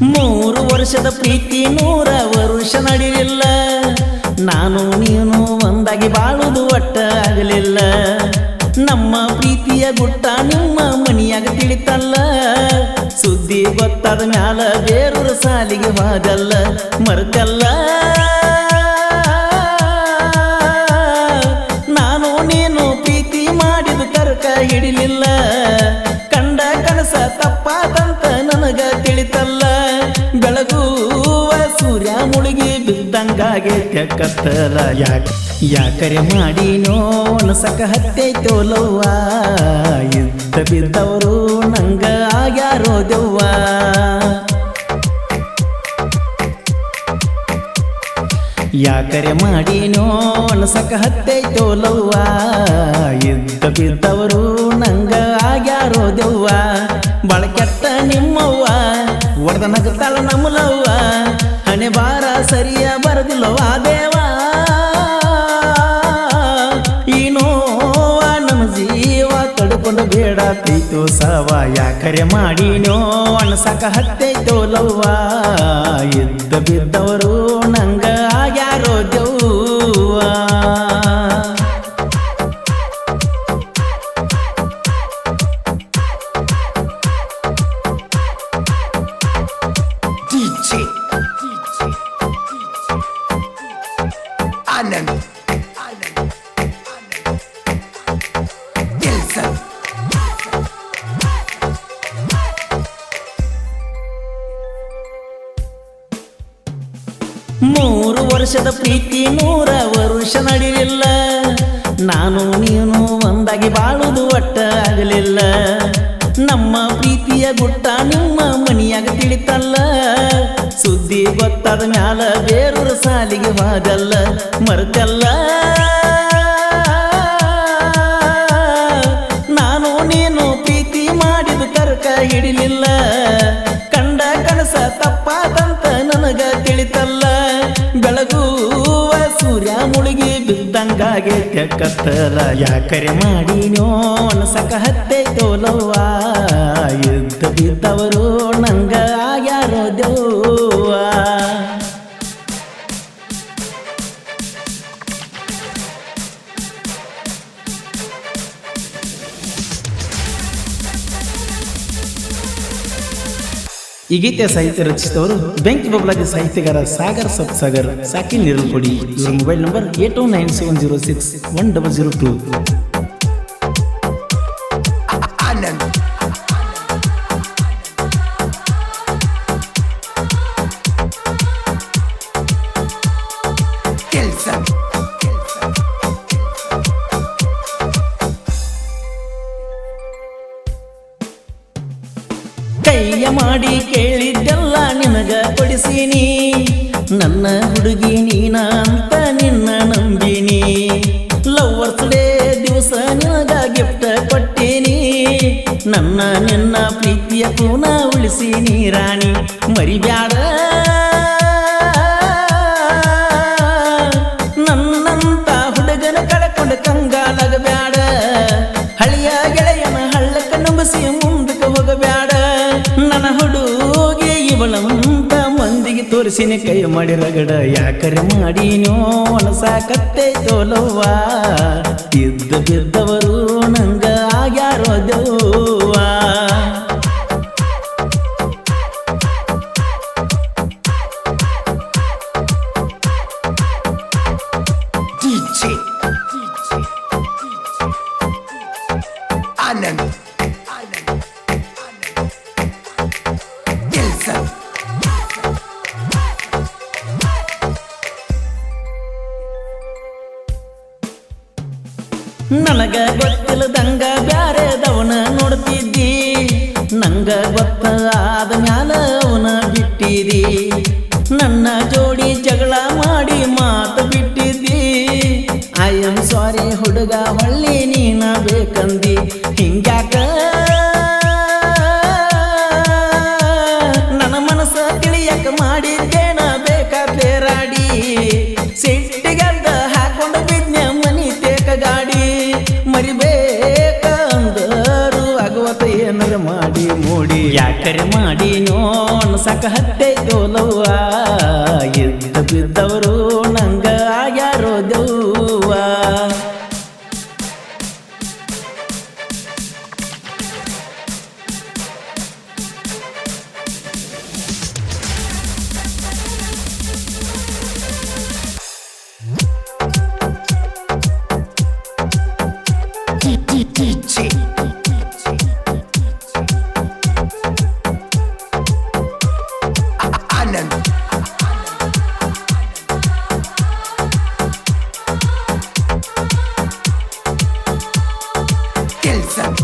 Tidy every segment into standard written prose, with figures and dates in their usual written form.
3 ವರ್ಷದ ಪ್ರೀತಿ 100 ವರುಷ ನಡೆಯಲಿಲ್ಲ. ನಾನು ನೀನು ಒಂದಾಗಿ ಬಾಳುವುದು ಒಟ್ಟ ಆಗಲಿಲ್ಲ. ನಮ್ಮ ಪ್ರೀತಿಯ ಗುಟ್ಟ ನಿಮ್ಮ ಮನಿಯಾಗ ತಿಳಿತಲ್ಲ. ಸುದ್ದಿ ಗೊತ್ತಾದ ಮ್ಯಾಲ ಬೇರೂರ ಸಾಲಿಗೆ ಹೋದಲ್ಲ. ಮರ್ತಲ್ಲ ನಾನು ನೀನು ಪ್ರೀತಿ ಮಾಡಿದ ತರ್ಕ ಹಿಡಿಲಿಲ್ಲ. ಕಂಡ ಕನಸ ತಪ್ಪಾದಂತ ನನಗ ತಿಳಿತಲ್ಲ. ಬೆಳಗುವ ಸೂರ್ಯ ಮುಳುಗಿ ಬಿದ್ದಂಗಾಗೈತೆ ಕತ್ತಲ. ಯಾಕರೆ ಮಾಡಿನೋ ಅನಸಕ ಹತ್ತೈತೋಲವ್ವ. ಇದ್ದ ಬಿದ್ದವರು ನಂಗ ಆಗ್ಯಾರೋ ದೆವ್ವ. ಯಾಕರೆ ಮಾಡಿನೋ ಅನಸಕ ಹತ್ತೈತೋಲವ್ವ. ಇದ್ದ ಬಿದ್ದವರು ನಂಗ ಆಗ್ಯಾರೋ ದೆವ್ವ. ಬಾಳ ಕೆಟ್ಟ ನಿಮ್ಮವ್ವ ಒಡೆದ ನಗತಾಳ ನಮ್ಮಲವ್ವ. ಹಣೆ ಬಾರ ಸರಿಯ ಬರದಿಲ್ಲವ ದೇವ. ಈ ನೋವ ನನ್ನ ಜೀವ ತಡ್ಕೊಂಡು ಬೇಡ ತೈತೋ ಸಾವ. ಯಾಕರೆ ಮಾಡಿನೋ ಅನಸಕ ಹತ್ತೈತೋಲವ್ವ. ಇದ್ದ ಬಿದ್ದವರು ನಂಗ ಆಗ್ಯಾರೋ ದೆವ್ವ. Anand Dilson 3 ವರ್ಷದ ಪ್ರೀತಿ 100 ವರುಷ ನಡೆಯಲಿಲ್ಲ. ನಾನು ನೀನು ಒಂದಾಗಿ ಬಾಳುವುದು ಒಟ್ಟ ಆಗಲಿಲ್ಲ. ನಮ್ಮ ಪ್ರೀತಿಯ ಗುಟ್ಟ ನಿಮ್ಮ ಮನಿಯಾಗ ತಿಳಿತಲ್ಲ. ಸುದ್ದಿ ಗೊತ್ತಾದ ಮ್ಯಾಲ ಬೇರೂರ ಸಾಲಿಗೆ ಹೋದಲ್ಲ. ಮರ್ತಲ್ಲ ನಾನು ನೀನು ಪ್ರೀತಿ ಮಾಡಿದ ತರ್ಕ ಹಿಡಿಲಿಲ್ಲ. ಕಂಡ ಕನಸ ತಪ್ಪಾದಂತ ನನಗ ತಿಳಿತಲ್ಲ. ಬೆಳಗುವ ಸೂರ್ಯ ಮುಳುಗಿ ಬಿದ್ದಂಗಾಗೈತೆ ಕತ್ತಲ. ಯಾಕರೆ ಮಾಡಿನೋ ಅನಸಕ ಹತ್ತೈತೋಲವ್ವ. ಇದ್ದ ಬಿದ್ದವರು ನಂಗ ಆಗ್ಯಾರೋ ದೆವ್ವ. ಈ ಗೀತೆಯ ಸಾಹಿತ್ಯ ರಚಿಸಿದವರು ಬೆಂಕಿ ಬಬ್ಲಾದಿ ಸಾಹಿತ್ಯಗಾರ ಸಾಗರ್ ಸಪ್ಸಾಗರ್ ಸಾಕಿ ನಿರಲ್ಕೊಡಿ. ಇವರ ಮೊಬೈಲ್ ನಂಬರ್ 8297061002. Anand Dilson ಕೈಯ ಮಾಡಿ ಕೇಳಿದ್ದೆಲ್ಲ ನಿನಗ ಕೊಡಿಸೀನಿ. ನನ್ನ ಹುಡುಗಿ ನೀನ ಅಂತ ನಿನ್ನ ನಂಬಿನಿ. ಲವರ್ಸ್ ಡೇ ದಿವಸ ನಿನಗ ಗಿಫ್ಟ್ ಕೊಟ್ಟೀನಿ. ನನ್ನ ನಿನ್ನ ಪ್ರೀತಿಯ ಕೂನ ಉಳಿಸೀನಿ ರಾಣಿ. ಮರಿಬ್ಯಾಡ ನನ್ನಂತ ಹುಡುಗನ ಕಳ್ಕೊಂಡು ಕಂಗಾಲಾಗಬ್ಯಾಡ. ಹಳಿಯ ಗೆಳೆಯನ ಹಳ್ಳಕ್ಕ ನಂಬಿಸಿ ಮುಂದಕ್ಕೆ ಹೋಗಬ್ಯಾಡ. ನನ್ನ ಹುಡುಗಿ ಇವಳಂತ ಮಂದಿಗೆ ತೋರಿಸಿನಿ ಕೈ ಮಾಡಿ ರಗಡ. ಯಾಕರೆ ಮಾಡಿನೋ ಅನಸಾಕತ್ತೈತೋಲವ್ವ. ಇದ್ದ ಬಿದ್ದವರು ನಂಗ ಆಗ್ಯಾರೋ ದೆವ್ವ. DJ Anand Dilson ನನಗ ಗೊತ್ತಿಲ್ಲದಂಗ ಬ್ಯಾರೆದವನ ನೋಡ್ತಿದ್ದಿ. ನಂಗ ಗೊತ್ತಾದ ಮ್ಯಾಲ ಅವನ ಬಿಟ್ಟಿದಿ. ನನ್ನ ಜೋಡಿ ಜಗಳ ಮಾಡಿ ಮಾತು ಬಿಟ್ಟಿದ್ದಿ. ಐ ಆಮ್ ಸಾರಿ ಹುಡುಗ ಹೊಳ್ಳಿ ನೀನ ಬೇಕಂದಿ. ಹಿಂಗ್ಯಾಕ ನನ್ನ ಮನಸ್ಸ ತಿಳಿಯಕ ಮಾಡಿದ್ದೇನ ಬೇಕಾ ಬೇರಾಡಿ. ಸಿಟ್ಟಿಗಲ್ದ ಹಾಕೊಂಡು ಬಿದ್ನೆ ಮನಿ ತೇಕ ಗಾಡಿ. ಮರಿಬೇಕ ಅಂದರು ಆಗುವತ್ತ ಏನಾರ ಮಾಡಿ ಮೂಡಿ. ಯಾಕರೆ ಮಾಡಿನೋ ಅಣಸಕ ಹತ್ತೈತೋಲವ್ವ ಎದ್ದ ಬಿದ್ದವರು ನಂಗ ಆಗ್ಯಾರೋ ದೆವ್ವ DJ Anand Kelson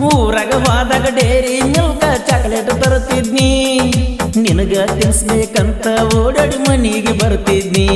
ಊರಾಗ ಹೋದಾಗ ಡೇರಿ ಮಿಲ್ಕ ಚಾಕ್ಲೇಟ್ ತರುತ್ತಿದ್ನಿ ನಿನಗ ತಿನ್ಸ್ಬೇಕಂತ ಓಡಾಡಿ ಮನಿಗೆ ಬರ್ತಿದ್ನಿ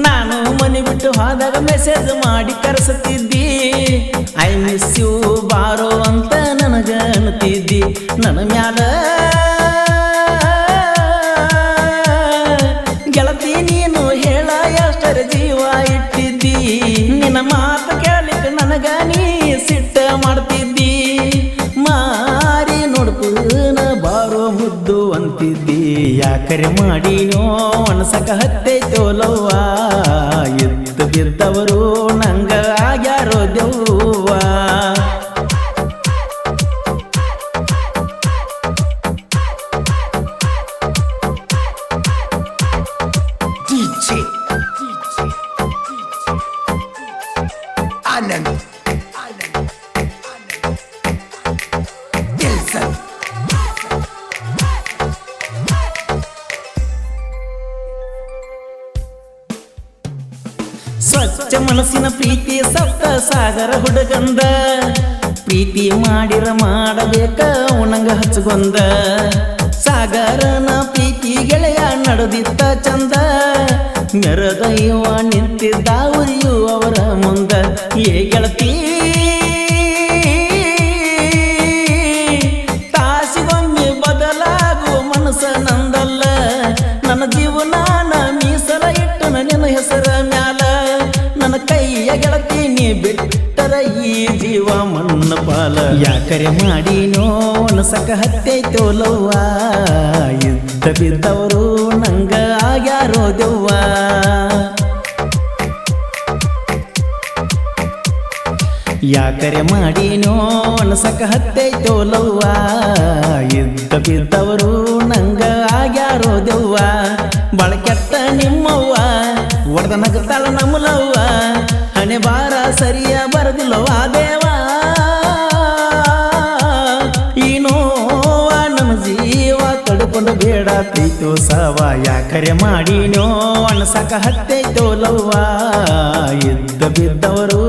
ನಾನು ಮನೆ ಬಿಟ್ಟು ಹೋದಾಗ ಮೆಸೇಜ್ ಮಾಡಿ ಕರೆಸುತ್ತಿದ್ದಿ ಐ ಮಿಸ್ ಯು ಬಾರೋ ಅಂತ ನನಗ ಅನ್ತಿದ್ದಿ ನನ್ನ ಮ್ಯಾಲ ಗೆಳತಿ ನೀನು ಹೇಳ ಎಷ್ಟರ ಜೀವ ಇಟ್ಟಿದ್ದಿ ನಿನ್ನ ಮಾತು ಕೇಳಿಕ ನನಗ ನೀ ಸಿಟ್ಟ ಮಾಡ್ತಿದ್ದಿ ಮಾರಿ ನೋಡ್ಪುನ ಬಾರೋ ಮುದ್ದು ಅಂತಿದ್ದಿ ಯಾಕರೆ ಮಾಡಿನೋ ಅಣಸಕ ಹತ್ತೈತೋಲವ್ವ ಎದ್ದು ಬಿದ್ದವರು ನಂಗ ಆಗ್ಯಾರೋ ದೆವ್ವ DJ Anand Kelson ಸ್ವಚ್ಛ ಮನಸ್ಸಿನ ಪ್ರೀತಿ ಸಪ್ತ ಸಾಗರ ಹುಡುಗಂದ ಪ್ರೀತಿ ಮಾಡಿರ ಮಾಡಬೇಕ ಉಣಂಗ ಹಚ್ಚಗೊಂದ ಸಾಗರನ ಪ್ರೀತಿ ಗೆಳೆಯ ನಡೆದಿತ್ತ ಚಂದ ಮೆರದ ಇವ ನಿಂತಿದ್ದ ಉರಿಯು ಅವರ ಮುಂದ ಏ ಗೆಳತಿ ತಾಸಿಗೊಮ್ಮೆ ಬದಲಾಗುವ ಮನಸ್ಸ ನಂದಲ್ಲ ನನ್ನ ಜೀವನಾನ ಮೀಸಲ ಇಟ್ಟು ನಿನ್ನ ಹೆಸರ ಮ್ಯಾಲ ನನ್ನ ಕೈಯ ಗೆಳತಿ ನೀ ಬಿಟ್ಟರ ಈ ಜೀವ ಮಣ್ಣ ಪಾಲ ಯಾಕರೆ ಮಾಡಿನೋ ಅಣಸಕ ಹತ್ತೈತೋಲವ್ವ ಇದ್ದ ಬಿದ್ದವರು ನಂಗ ಆಗ್ಯಾರೋ ದೆವ್ವ ಯಾಕರೆ ಮಾಡಿನೋ ಅಣಸಕ ಹತ್ತೈತೋಲವ್ವ ಇದ್ದ ಬಿದ್ದವರು ನಂಗ ಆಗ್ಯಾರೋ ದೆವ್ವ ಬಳಕೆಟ್ಟ ನಿಮ್ಮವ್ವ ಒಡೆದ ನಗತಾಳ ನಮ್ಮಲವ್ವ ಹಣೆ ಬಾರ ಸರಿಯ ಬರದಿಲ್ಲವ ದೇವ ಈ ನೋವ ನಮ್ಮ ಜೀವ ತಡ್ಕೊಂಡು ಬೇಡ ಪ್ರೀತು ಸವ ಯಾಕರೆ ಮಾಡಿನೋ ಅಣಸಕ ಹತ್ತೈತೋಲವ್ವ ಇದ್ದ ಬಿದ್ದವರು